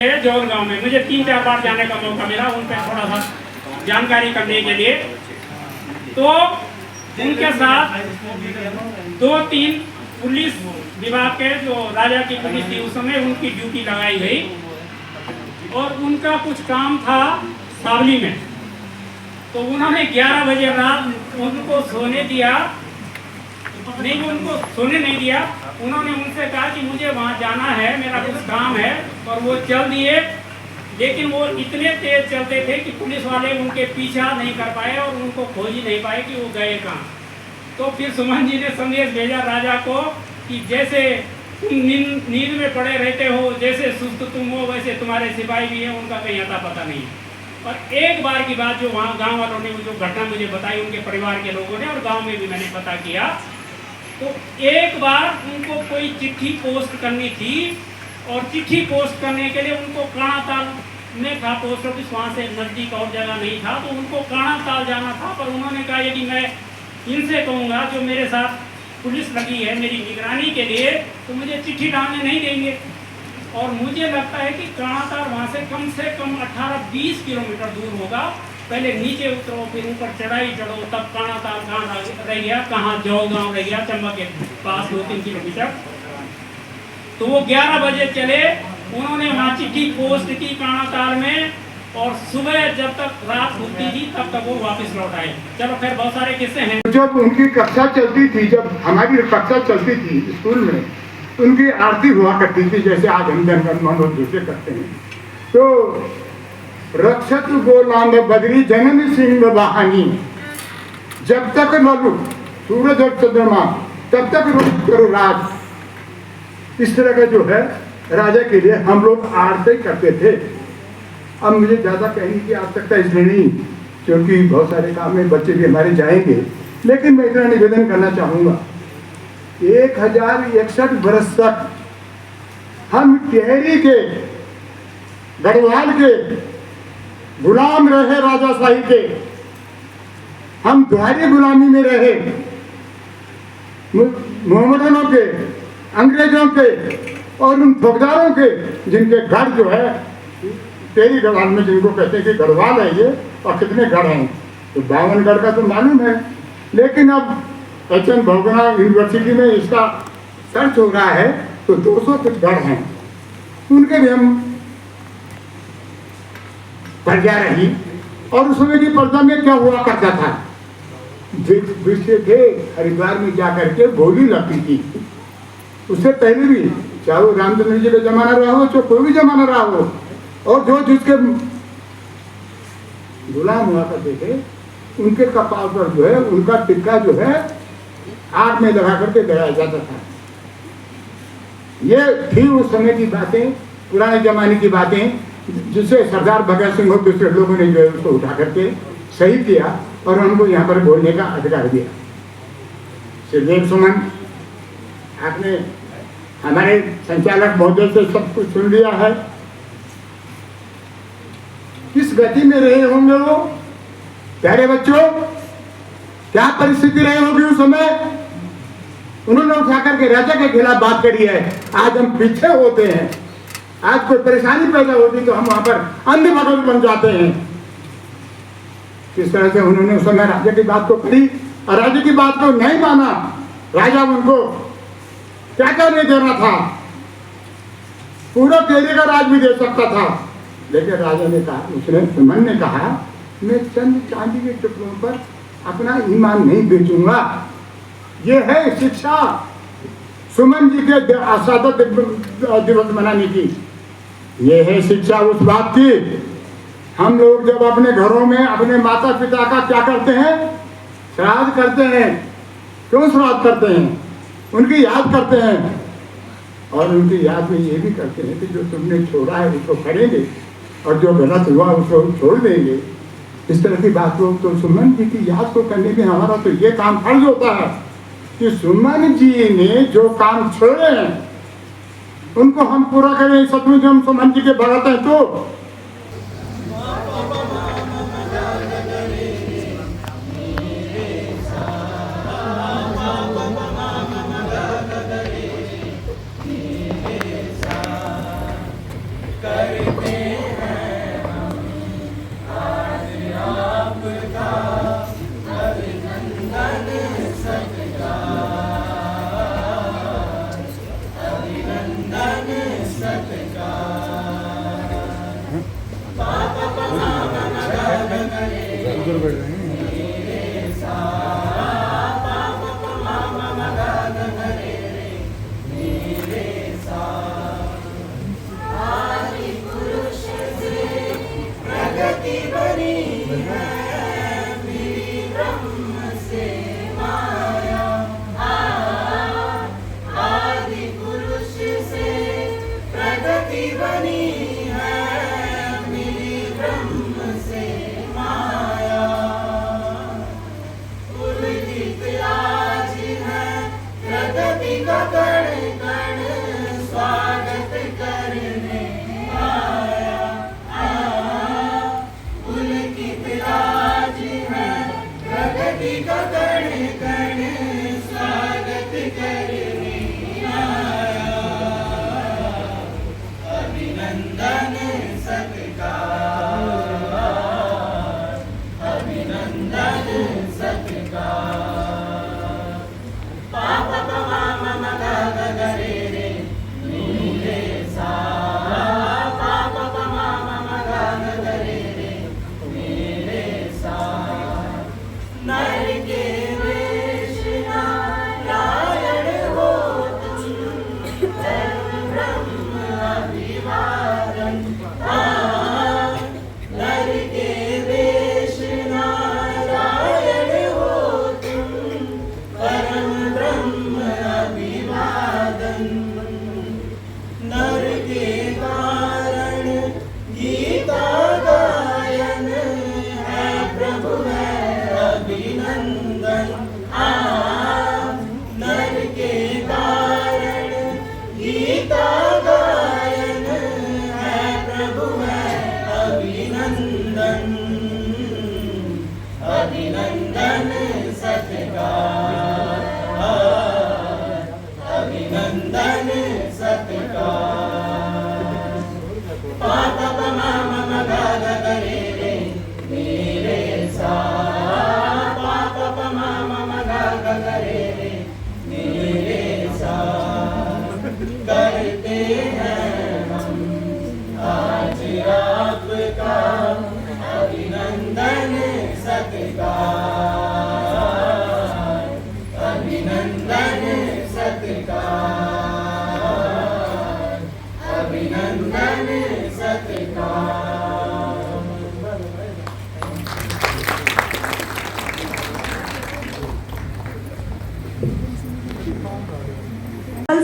जौल गांव में मुझे 3-4 बार जाने का मौका मिला उन पर थोड़ा सा जानकारी करने के लिए। तो उनके साथ 2-3 पुलिस विभाग के जो राजा की पुलिस थी उस समय उनकी ड्यूटी लगाई गई और उनका कुछ काम था सावली में। तो उन्होंने 11 बजे रात उनको सोने दिया नहीं, उनको सोने नहीं दिया। उन्होंने उनसे कहा कि मुझे वहाँ जाना है, मेरा कुछ काम है, और वो चल दिए। लेकिन वो इतने तेज चलते थे कि पुलिस वाले उनके पीछा नहीं कर पाए और उनको खोज ही नहीं पाए कि वो गए कहाँ। तो फिर सुमन जी ने संदेश भेजा राजा को कि जैसे तुम नींद में पड़े रहते हो, जैसे सुस्त तुम हो, वैसे तुम्हारे सिपाही भी हैं, उनका कहीं अता पता नहीं है। और एक बार की बात जो वहाँ गाँव वालों ने जो घटना मुझे बताई, उनके परिवार के लोगों ने, और गाँव में भी मैंने पता किया, तो एक बार उनको कोई चिट्ठी पोस्ट करनी थी और चिट्ठी पोस्ट करने के लिए उनको काणाताल में था पोस्ट ऑफिस, वहाँ से नज़दीक और जगह नहीं था, तो उनको काणाताल जाना था। पर उन्होंने कहा यदि मैं इनसे कहूँगा जो मेरे साथ पुलिस लगी है मेरी निगरानी के लिए, तो मुझे चिट्ठी डालने नहीं देंगे। और मुझे लगता है कि काणाताल वहाँ से कम 18-20 किलोमीटर दूर होगा। पहले नीचे उतरो, फिर ऊपर चढ़ाई चढ़ो, तब काणाताल कहाँ रह गया, कहाँ जौ गाँव रह गया, चंबा के पास 2-3 किलोमीटर। तो वो 11 बजे चले, उन्होंने वहाँ चिट्ठी पोस्ट की काणाताल में, और सुबह जब तक रात होती थी तब तक वो वापस लौट आए। चलो खैर बहुत सारे किस्से हैं। जब उनकी कक्षा चलती थी, जब हमारी कक्षा चलती थी स्कूल में, उनकी आरती हुआ करती थी, जैसे आज हम जनगण मन और दूसरे करते हैं। तो रक्षत गोलाम बदरी जननी सिंह वाहनी, जब तक नलु सूरज और चंद्रमा तब तक करो राज। इस तरह का जो है राजा के लिए हम लोग आरती करते थे। अब मुझे ज़्यादा कहने की आवश्यकता इसलिए नहीं, क्योंकि बहुत सारे काम में बच्चे भी हमारे जाएंगे, लेकिन मैं इतना निवेदन करना चाहूँगा, 1061 बरस तक हम टिहरी के गढ़वाल के गुलाम रहे, राजाशाही के हम द्वारी गुलामी में रहे, मोहम्मदनों के, अंग्रेजों के और उन फौजदारों के, जिनके गढ़ जो है टेरी गढ़वाल में, जिनको कहते हैं कि गढ़वाल है ये, और कितने गढ़ हैं, तो 52 गढ़ का तो मालूम है। लेकिन अब HN भोगना यूनिवर्सिटी में इसका सर्च हो रहा है, तो 200 कुछ गढ़ हैं, उनके भी हम पर्जा रही। और उस समय की पर्जा में क्या हुआ करता था, विषय थे हरिद्वार में जा करके गोली लगती थी। उससे पहले भी, चाहे वो रामचंद्र जी का जमाना रहा हो, चाहे कोई भी जमाना रहा हो, और जो जिसके गुलाम हुआ करते थे, उनके कपाल पर जो है उनका टिक्का जो है आग में लगा करके गलाया जाता था। ये थी उस समय की बातें, पुराने जमाने की बातें, जिसे सरदार भगत सिंह और दूसरे लोगों ने जो है उसको उठा करके सही किया और हमको यहाँ पर बोलने का अधिकार दिया। श्रीदेव सुमन, आपने हमारे संचालक महोदय से सब कुछ सुन लिया है। किस गति में रहे होंगे वो प्यारे बच्चों, क्या परिस्थिति रही होगी उस समय। उन्होंने उठा करके राजा के खिलाफ बात करी है। आज हम पीछे होते हैं, आज कोई परेशानी पैदा होती तो हम वहां पर अंध भगत बन जाते हैं। किस तरह से उन्होंने उस समय राजा की बात को करी और राजा की बात को नहीं माना। राजा उनको क्या क्या नहीं देना था, पूरा तेरे का राज भी दे सकता था, लेकिन राजा ने कहा, उसने सुमन ने कहा, मैं चंद चांदी के टुकड़ों पर अपना ईमान नहीं बेचूंगा। ये है शिक्षा सुमन जी के आजाद दिवस मनाने की। ये है शिक्षा उस बात की। हम लोग जब अपने घरों में अपने माता पिता का क्या करते हैं, श्राद्ध करते हैं। क्यों श्राद्ध करते हैं? उनकी याद करते हैं, और उनकी याद में ये भी करते हैं कि जो तुमने छोड़ा है उसको करेंगे और जो गलत हुआ उसको छोड़ देंगे। इस तरह की बात लोग, तो सुमन जी की याद को करने में हमारा तो ये काम फर्ज होता है कि सुमन जी ने जो काम छोड़े हैं उनको हम पूरा करें। सचमुच हम सुमन जी के भगत हैं तो करे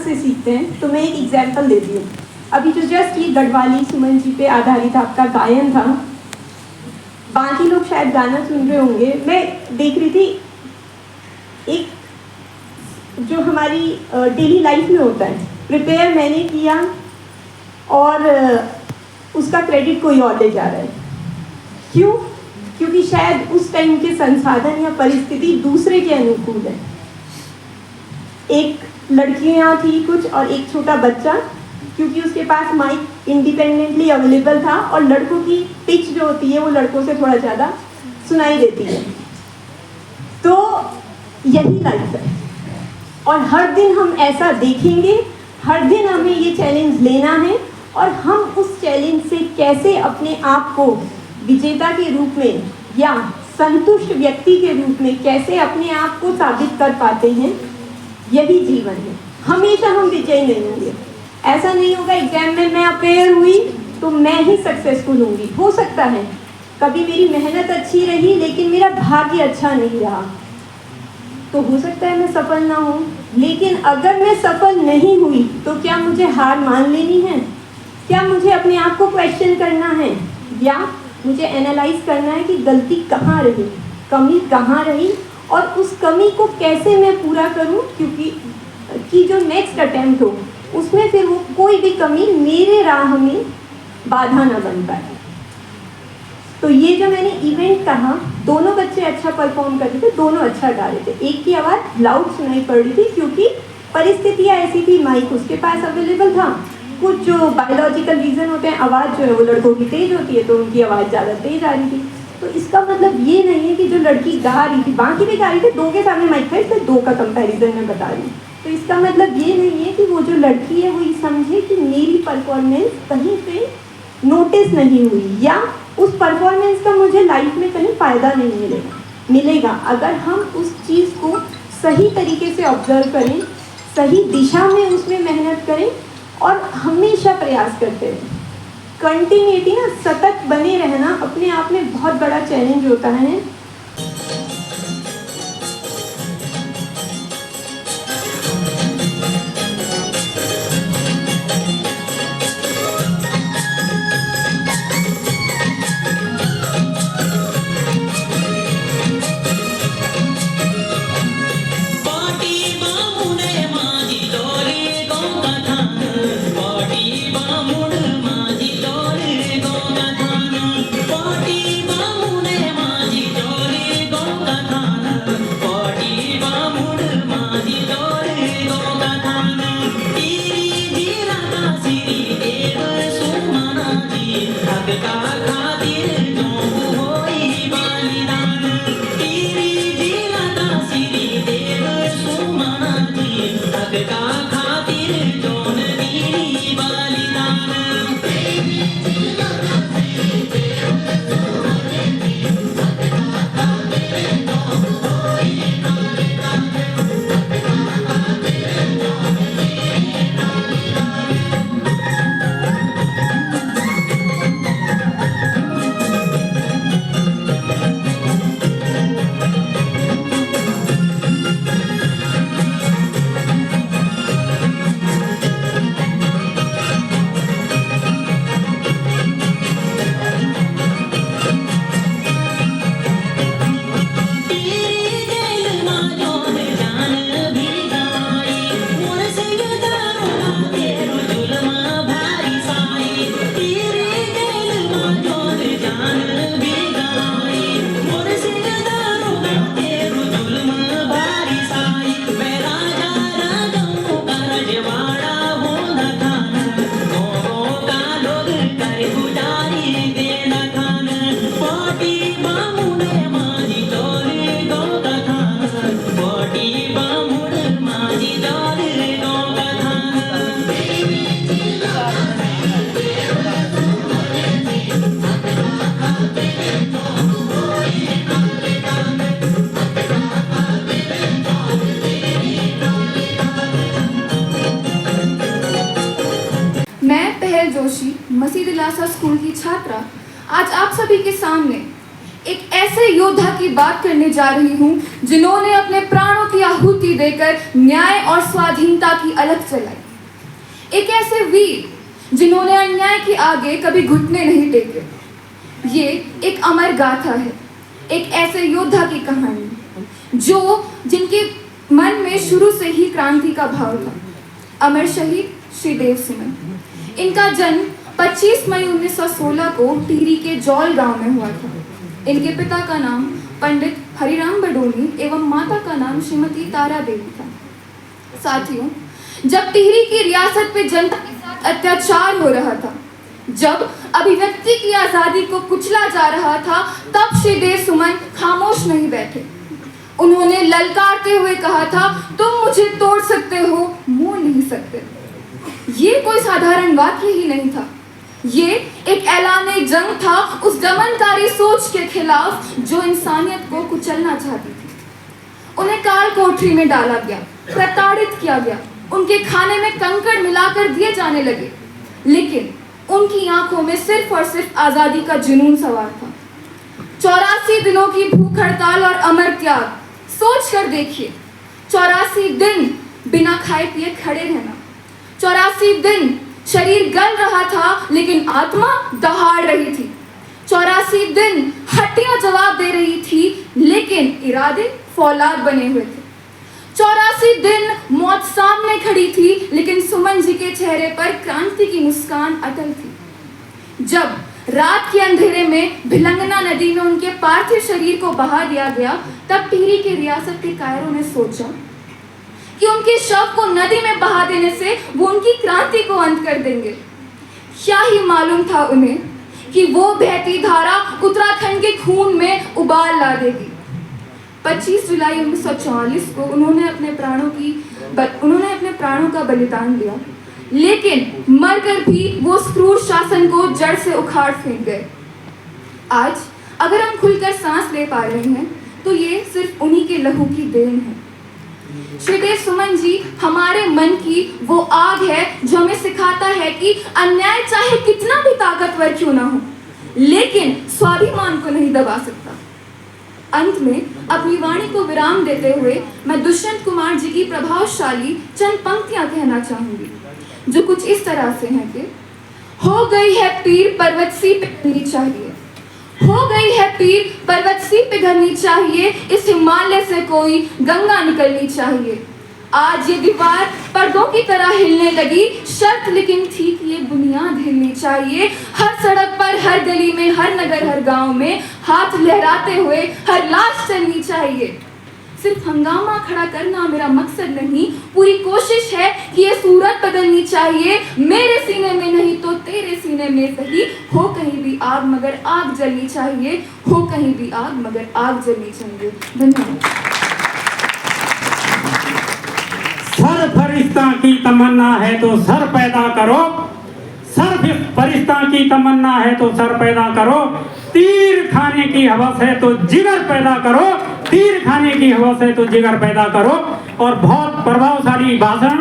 से सीखते हैं। तो मैं एक एग्जाम्पल देती हूँ। अभी जो जस्ट ये गढ़वाली सुमन जी पे आधारित आपका गायन था, बाकी लोग शायद गाना सुन रहे होंगे। मैं देख रही थी एक जो हमारी डेली लाइफ में होता है, प्रिपेयर मैंने किया और उसका क्रेडिट कोई और ले जा रहा है। क्यों? क्योंकि शायद उस टाइम के संसाधन या परिस्थिति दूसरे के अनुकूल है। एक लड़कियां थी कुछ और एक छोटा बच्चा, क्योंकि उसके पास माइक इंडिपेंडेंटली अवेलेबल था और लड़कों की पिच जो होती है वो लड़कों से थोड़ा ज़्यादा सुनाई देती है। तो यही लाइफ है और हर दिन हम ऐसा देखेंगे, हर दिन हमें ये चैलेंज लेना है और हम उस चैलेंज से कैसे अपने आप को विजेता के रूप में या संतुष्ट व्यक्ति के रूप में कैसे अपने आप को साबित कर पाते हैं, यही जीवन है। हमेशा हम विजयी नहीं होंगे। ऐसा नहीं होगा एग्जाम में मैं अपेयर हुई तो मैं ही सक्सेसफुल होंगी। हो सकता है कभी मेरी मेहनत अच्छी रही लेकिन मेरा भाग्य अच्छा नहीं रहा, तो हो सकता है मैं सफल ना हूँ। लेकिन अगर मैं सफल नहीं हुई तो क्या मुझे हार मान लेनी है? क्या मुझे अपने आप को क्वेश्चन करना है या मुझे एनालाइज करना है कि गलती कहाँ रही, कमी कहाँ रही और उस कमी को कैसे मैं पूरा करूं, क्योंकि जो नेक्स्ट अटेम्प्ट हो उसमें फिर वो कोई भी कमी मेरे राह में बाधा ना बन पाए। तो ये जो मैंने इवेंट कहा, दोनों बच्चे अच्छा परफॉर्म कर रहे थे, दोनों अच्छा गा रहे थे। एक की आवाज़ लाउड सुनाई पड़ रही थी क्योंकि परिस्थितियाँ ऐसी थी, माइक उसके पास अवेलेबल था। कुछ जो बायोलॉजिकल रीज़न होते हैं, आवाज़ जो है वो लड़कों की तेज़ होती है तो उनकी आवाज़ ज़्यादा तेज़ आ रही थी। तो इसका मतलब ये नहीं है कि जो लड़की गा रही थी, बाकी भी गा रही थी, दो के सामने माइक था, इसलिए दो का कंपैरिजन मैं बता रही हूँ। तो इसका मतलब ये नहीं है कि वो जो लड़की है वो ये समझे कि मेरी परफॉर्मेंस कहीं पे नोटिस नहीं हुई या उस परफॉर्मेंस का मुझे लाइफ में कहीं फ़ायदा नहीं मिलेगा अगर हम उस चीज़ को सही तरीके से ऑब्जर्व करें, सही दिशा में उसमें मेहनत करें और हमेशा प्रयास करते रहें। कंटिन्यूटी ना, सतत बने रहना अपने आप में बहुत बड़ा चैलेंज होता है। Party, हक का खातिर जो होई बलिदान टीरी जिला श्री देव सुमना जी हक का खातिर जोन दी बलिदान मैं पहल जोशी मसीह दिलासा स्कूल की छात्रा आज आप सभी के सामने एक ऐसे योद्धा की बात करने जा रही हूँ जिन्होंने अपने प्राणों की आहुति देकर न्याय और स्वाधीनता की अलख जलाई। एक ऐसे वीर जिन्होंने अन्याय के आगे कभी घुटने नहीं टेके। ये एक अमर गाथा है, एक ऐसे योद्धा की कहानी जिनके मन में शुरू से ही क्रांति का भाव था। अमर शहीद श्री देव सुमन। इनका जन्म 25 मई 1916 को टिहरी के जौल गांव में हुआ था। इनके पिता का नाम पंडित हरिराम बडोनी एवं माता का नाम श्रीमती तारा देवी था। साथियों, जब टिहरी की रियासत पे जनता के साथ अत्याचार हो रहा था, जब अभिव्यक्ति की आजादी को कुचला जा रहा था, तब श्री देव सुमन खामोश नहीं बैठे। उन्होंने ललकारते हुए कहा था, तुम मुझे तोड़ सकते हो, मोड़ नहीं सकते। ये कोई साधारण वाक्य ही नहीं था, ये एक ऐलान जंग था उस दमनकारी सोच के खिलाफ जो इंसानियत को कुचलना चाहती थी। उन्हें काल कोठरी में डाला गया, प्रताड़ित किया गया, उनके खाने में कंकड़ मिलाकर दिए जाने लगे, लेकिन उनकी आंखों में सिर्फ और सिर्फ आजादी का जुनून सवार था। 84 दिनों की भूख हड़ताल और अमर त्याग, सोच कर देखिए। 84 दिन बिना खाए पिए खड़े रहना, 84 दिन शरीर गल रहा था लेकिन आत्मा दहाड़ रही थी। 84 दिन हड्डियां जवाब दे रही थी लेकिन इरादे फौलाद बने हुए थे। 84 दिन मौत सामने खड़ी थी लेकिन सुमन जी के चेहरे पर क्रांति की मुस्कान अटल थी। जब रात के अंधेरे में भिलंगना नदी में उनके पार्थिव शरीर को बहा दिया गया, तब टिहरी के रियासत के कायरों ने सोचा कि उनके शव को नदी में बहा देने से वो उनकी क्रांति को अंत कर देंगे। क्या ही मालूम था उन्हें कि वो बहती धारा उत्तराखंड के खून में उबाल ला देगी। 25 जुलाई 1944 को उन्होंने अपने प्राणों का बलिदान दिया, लेकिन मरकर भी वो क्रूर शासन को जड़ से उखाड़ फेंक गए। आज अगर हम खुलकर सांस ले पा रहे हैं तो ये सिर्फ उन्हीं के लहू की देन है। श्री देव सुमन जी हमारे मन की वो आग है जो हमें सिखाता है कि अन्याय चाहे कितना भी ताकतवर क्यों ना हो, लेकिन स्वाभिमान को नहीं दबा सकता। अंत में अपनी वाणी को विराम देते हुए मैं दुष्यंत कुमार जी की प्रभावशाली चंद पंक्तियां कहना चाहूंगी, जो कुछ इस तरह से हैं कि हो गई है पीर पर्वत सी पिघलनी चाहिए, हो गई है पीर पर्वत सी पिघलनी चाहिए, इस हिमालय से कोई गंगा निकलनी चाहिए। आज ये दीवार पर्दों की तरह हिलने लगी, शर्त लेकिन थी कि ये बुनियाद हिलनी चाहिए। हर सड़क पर, हर गली में, हर नगर, हर गांव में हाथ लहराते हुए हर लाश चलनी चाहिए। सिर्फ हंगामा खड़ा करना मेरा मकसद नहीं, पूरी कोशिश है कि ये सूरत बदलनी चाहिए। मेरे सीने में नहीं तो तेरे सीने में सही, हो कहीं भी आग मगर आग जलनी चाहिए, हो कहीं भी आग मगर आग जलनी चाहिए। धन्यवाद। सर फरिश्ता की तमन्ना है तो सर पैदा करो, सर फरिश्ता की तमन्ना है तो सर पैदा करो, तीर खाने की हवस है तो जिगर पैदा करो, तीर खाने की हवस है तो जिगर पैदा करो। और बहुत प्रभावशाली भाषण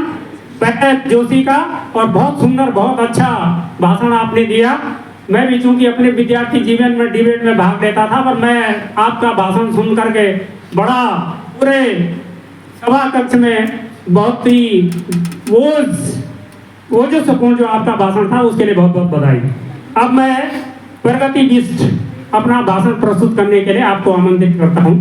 पहल जोशी का, और बहुत सुंदर बहुत अच्छा भाषण आपने दिया। मैं भी चूंकि अपने विद्यार्थी जीवन में डिबेट में भाग लेता था, पर मैं आपका भाषण सुन करके बड़ा पूरे सभा कक्ष में बहुत ही वो जो सुकून जो आपका भाषण था उसके लिए बहुत बहुत बधाई। अब मैं प्रगतिनिष्ठ अपना भाषण प्रस्तुत करने के लिए आपको आमंत्रित करता हूं।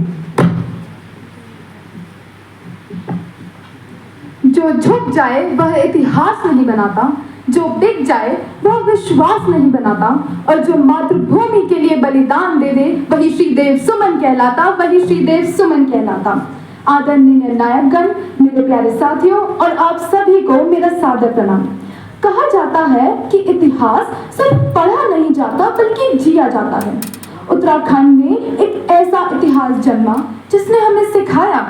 जो झुक जाए वह इतिहास नहीं बनाता, जो बिक जाए वह विश्वास नहीं बनाता, और जो मातृभूमि के लिए बलिदान दे दे वही श्रीदेव सुमन कहलाता, वही श्रीदेव सुमन कहलाता। आदरणीय निर्णायकगण, मेरे प्यारे साथियों और आप सभी को मेरा सादर प्रणाम। कहा जाता है कि इतिहास सिर्फ पढ़ा नहीं जाता बल्कि जिया जाता है। उत्तराखंड में एक ऐसा इतिहास जन्मा जिसने हमें सिखाया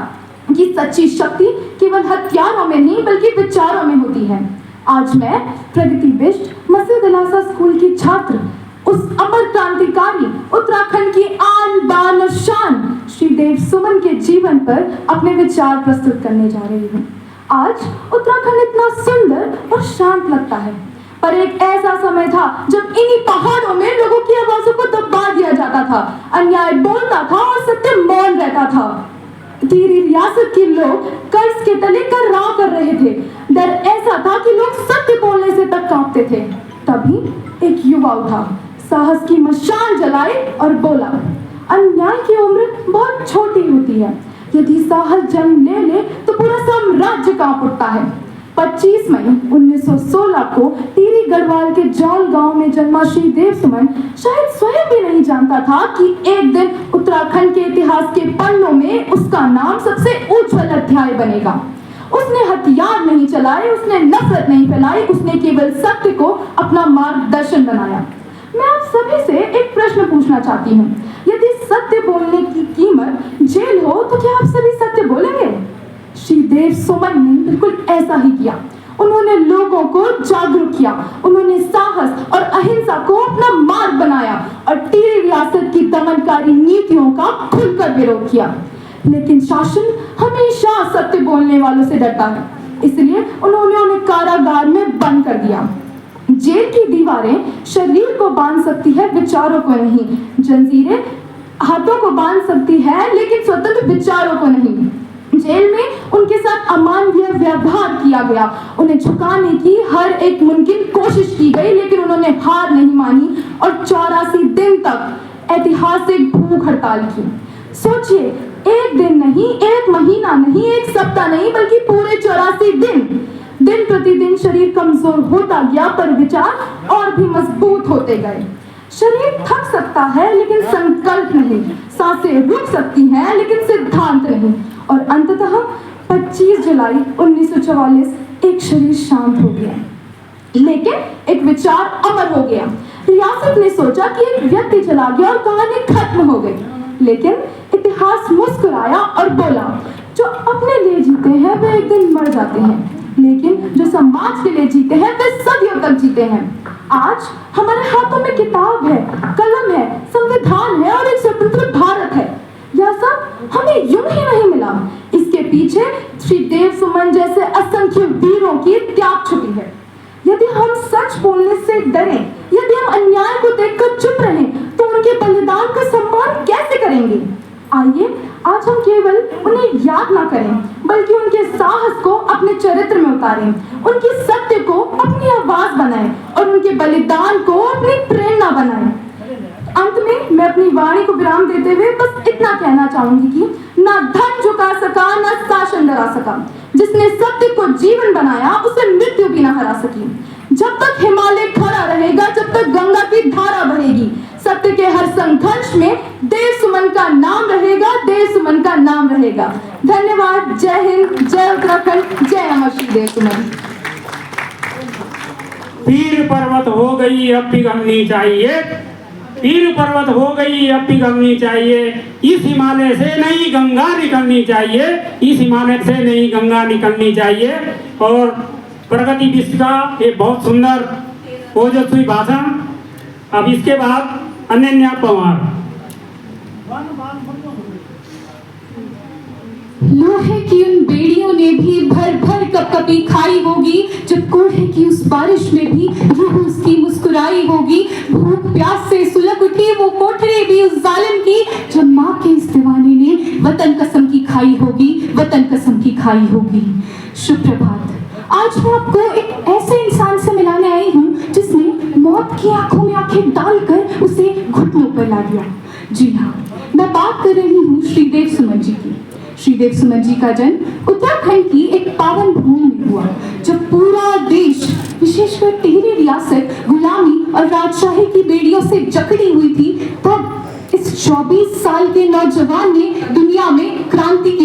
कि सच्ची शक्ति केवल हथियारों में नहीं बल्कि विचारों में होती है। आज मैं प्रगतिनिष्ठ मसीह दिलासा स्कूल की छात्र, उस अमर क्रांतिकारी उत्तराखंड की आन बान और शान श्रीदेव सुमन के जीवन पर अपने विचार प्रस्तुत करने जा रही हूँ। आज उत्तराखंड इतना सुंदर और शांत लगता है, पर एक ऐसा समय था जब इन्हीं पहाड़ों में लोगों की आवाजों को दबा दिया जाता था, अन्याय बोलता था और सत्य मौन रहता था। टिहरी रियासत के लोग कर्ज के तले कर्राह कर रहे थे। डर ऐसा था कि लोग सत्य बोलने से तक कांपते थे। तभी एक युवा उठा, साहस की मशाल जलाई और बोला, अन्याय की उम्र बहुत छोटी होती है, यदि साहस जन्म ले ले तो पूरा साम्राज्य कांप उठता है। 25 मई 1916 को टिहरी गढ़वाल के जौल गांव में जन्मा श्रीदेव सुमन शायद स्वयं भी नहीं जानता था कि एक दिन उत्तराखंड के इतिहास के पन्नों में उसका नाम सबसे उज्जवल अध्याय बनेगा। उसने हथियार नहीं चलाए, उसने नफरत नहीं फैलाई, उसने केवल सत्य को अपना मार्गदर्शन बनाया। मैं आप सभी से एक प्रश्न पूछना चाहती हूँ, यदि सत्य बोलने की कीमत जेल हो तो क्या आप सभी सत्य बोलेंगे? श्रीदेव सुमन ने बिल्कुल ऐसा ही किया। उन्होंने लोगों को जागरूक किया, उन्होंने साहस और अहिंसा को अपना मार्ग बनाया और टिहरी रियासत की दमनकारी नीतियों का खुलकर विरोध किया। लेकिन शासन हमेशा सत्य बोलने वालों से डरता है, इसलिए उन्होंने उन्हें कारागार में बंद कर दिया। जेल की दीवारें शरीर को बांध सकती है, विचारों को नहीं। जंजीरें हाथों को बांध सकती है लेकिन स्वतंत्र विचारों को नहीं। जेल में उनके साथ अमानवीय व्यवहार किया गया, उन्हें झुकाने की हर एक मुमकिन कोशिश की गई, लेकिन उन्होंने हार नहीं मानी और 84 दिन तक ऐतिहासिक भूख हड़ताल की। सोचिए, एक दिन नहीं, एक महीना नहीं, एक सप्ताह नहीं, बल्कि पूरे 84 दिन। दिन प्रतिदिन शरीर कमजोर होता गया पर विचार और भी मजबूत होते गए। शरीर थक सकता है लेकिन संकल्प नहीं, सांसें रुक सकती हैं लेकिन सिद्धांत नहीं। और अंततः 25 जुलाई 1944 एक शरीर शांत हो गया, लेकिन एक विचार अमर हो गया। रियासत ने सोचा कि एक व्यक्ति चला गया और कहानी खत्म हो गई, लेकिन इतिहास मुस्कुराया और बोला, जो अपने लिए जीते हैं वे एक दिन मर जाते हैं, लेकिन जो समाज के लिए जीते हैं वे सदियों तक जीते हैं। आज हमारे हाथों में किताब है, कलम है, संविधान है और एक स्वतंत्र भारत है। यह सब हमें यूं ही नहीं मिला, इसके पीछे श्रीदेव सुमन जैसे असंख्य वीरों की त्याग छुपी है। यदि हम सच बोलने से डरें, यदि हम अन्याय को देखकर चुप रहें, तो उनके बलिदान का सम्मान कैसे करेंगे? आइए आज हम केवल उन्हें याद ना करें, बल्कि उनके साहस को अपने चरित्र में उतारें, उनकी सत्य को अपनी आवाज बनाएं और उनके बलिदान को अपनी प्रेरणा बनाएं। अंत में मैं अपनी वाणी को विराम देते हुए बस इतना कहना चाहूंगी कि ना धन झुका सका, ना शासन डरा सका। जिसने सत्य को जीवन बनाया उसे मृत्यु भी ना हरा सकी। जब तक हिमालय खड़ा रहेगा, जब तक गंगा की धारा बहेगी, सत्य के हर संघर्ष में देव सुमन का नाम रहेगा, देव सुमन का नाम रहेगा। धन्यवाद। जय हिंद, जय उत्तराखंड, जय अमर श्री देव सुमन। पीर पर्वत हो गई अब पिघलनी चाहिए, पीर पर्वत हो गई अब पिघलनी चाहिए, इस हिमालय से नई गंगा निकलनी चाहिए, इस हिमालय से नई गंगा निकलनी चाहिए। और प्रगति बिष्ट का एक बहुत सुंदर ओजस्वी भाषण। अब इसके बाद अनन्या पवार। लोहे की उन बेड़ियों ने भी भर भर कपकपी खाई होगी, जब कोढ़े की उस बारिश में भी रूह उसकी मुस्कुराई होगी। भूख प्यास से सुलग उठी वो कोठरी भी उस जालिम की, जब माँ के इस दीवाने ने वतन कसम की खाई होगी, वतन कसम की खाई होगी। शुभ प्रभात। आज मैं आपको एक ऐसे इंसान से मिलाने आई हूँ जिसने मौत की आंखों में आंखें डालकर उसे घुटनों पर ला दिया। जी हाँ, मैं बात कर रही हूँ श्रीदेव सुमन जी की। श्रीदेव सुमन जी का जन्म उत्तराखंड की एक पावन भूमि में हुआ, जब पूरा देश, विशेषकर टिहरी रियासत, गुलामी और राजशाही की बेड़ियों से जकड़ी हुई थी। तब इस 24 साल के नौजवान ने दुनिया में क्रांति की